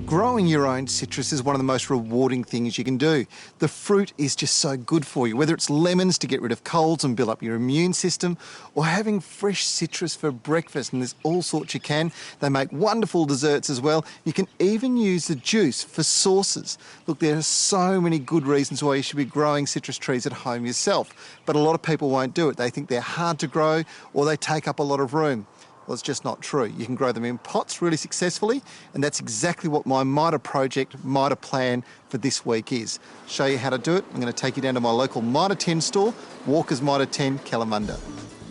Growing your own citrus is one of the most rewarding things you can do. The fruit is just so good for you, whether it's lemons to get rid of colds and build up your immune system, or having fresh citrus for breakfast, and there's all sorts you can. They make wonderful desserts as well. You can even use the juice for sauces. Look, there are so many good reasons why you should be growing citrus trees at home yourself, but a lot of people won't do it. They think they're hard to grow or they take up a lot of room. Well, it's just not true. You can grow them in pots really successfully, and that's exactly what my Mitre project, Mitre plan for this week is. Show you how to do it. I'm going to take you down to my local Mitre 10 store, Walker's Mitre 10, Kalamunda.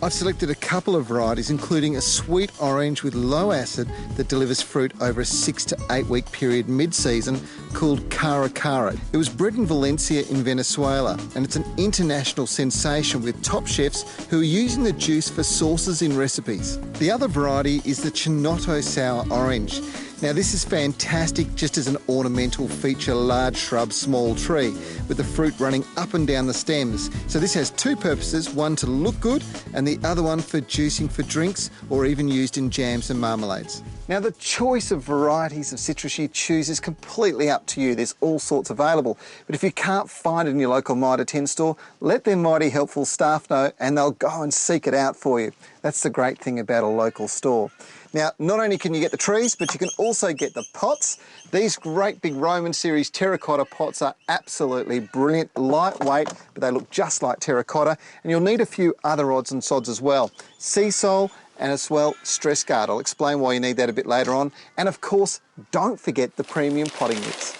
I've selected a couple of varieties, including a sweet orange with low acid that delivers fruit over a 6 to 8 week period mid-season called Cara Cara. It was bred in Valencia in Venezuela, and it's an international sensation with top chefs who are using the juice for sauces in recipes. The other variety is the Chinotto Sour Orange. Now this is fantastic just as an ornamental feature, large shrub, small tree, with the fruit running up and down the stems. So this has two purposes, one to look good and the other one for juicing for drinks or even used in jams and marmalades. Now the choice of varieties of citrus you choose is completely up to you. There's all sorts available. But if you can't find it in your local Mitre 10 store, let their mighty helpful staff know and they'll go and seek it out for you. That's the great thing about a local store. Now, not only can you get the trees, but you can also get the pots. These great big Roman series terracotta pots are absolutely brilliant, lightweight, but they look just like terracotta. And you'll need a few other odds and sods as well. Sea salt and as well stress guard. I'll explain why you need that a bit later on. And of course, don't forget the premium potting mix.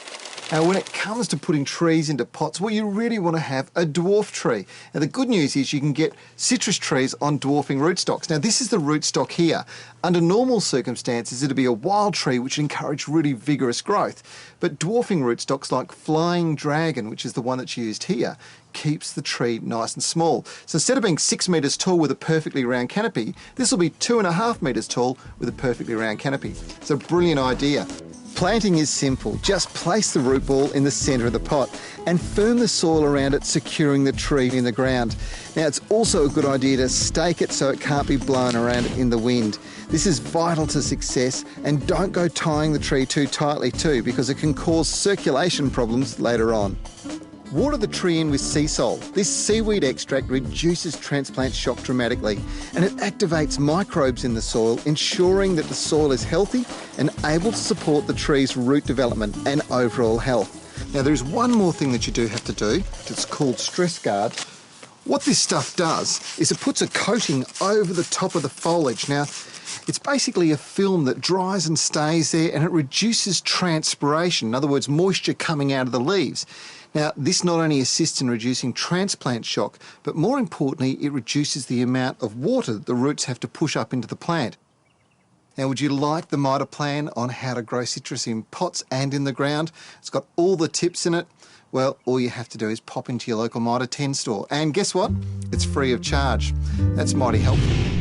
Now, when it comes to putting trees into pots, well, you really want to have a dwarf tree. Now, the good news is you can get citrus trees on dwarfing rootstocks. Now, this is the rootstock here. Under normal circumstances, it'd be a wild tree which would encourage really vigorous growth. But dwarfing rootstocks like Flying Dragon, which is the one that's used here, keeps the tree nice and small. So instead of being 6 metres tall with a perfectly round canopy, this will be 2.5 metres tall with a perfectly round canopy. It's a brilliant idea. Planting is simple. Just place the root ball in the centre of the pot and firm the soil around it, securing the tree in the ground. Now, it's also a good idea to stake it so it can't be blown around in the wind. This is vital to success, and don't go tying the tree too tightly too, because it can cause circulation problems later on. Water the tree in with sea salt. This seaweed extract reduces transplant shock dramatically, and it activates microbes in the soil, ensuring that the soil is healthy and able to support the tree's root development and overall health. Now, there is one more thing that you do have to do. It's called stress guard. What this stuff does is it puts a coating over the top of the foliage. Now, it's basically a film that dries and stays there, and it reduces transpiration, in other words, moisture coming out of the leaves. Now, this not only assists in reducing transplant shock, but more importantly, it reduces the amount of water that the roots have to push up into the plant. Now, would you like the Mitre plan on how to grow citrus in pots and in the ground? It's got all the tips in it. Well, all you have to do is pop into your local Mitre 10 store. And guess what? It's free of charge. That's mighty helpful.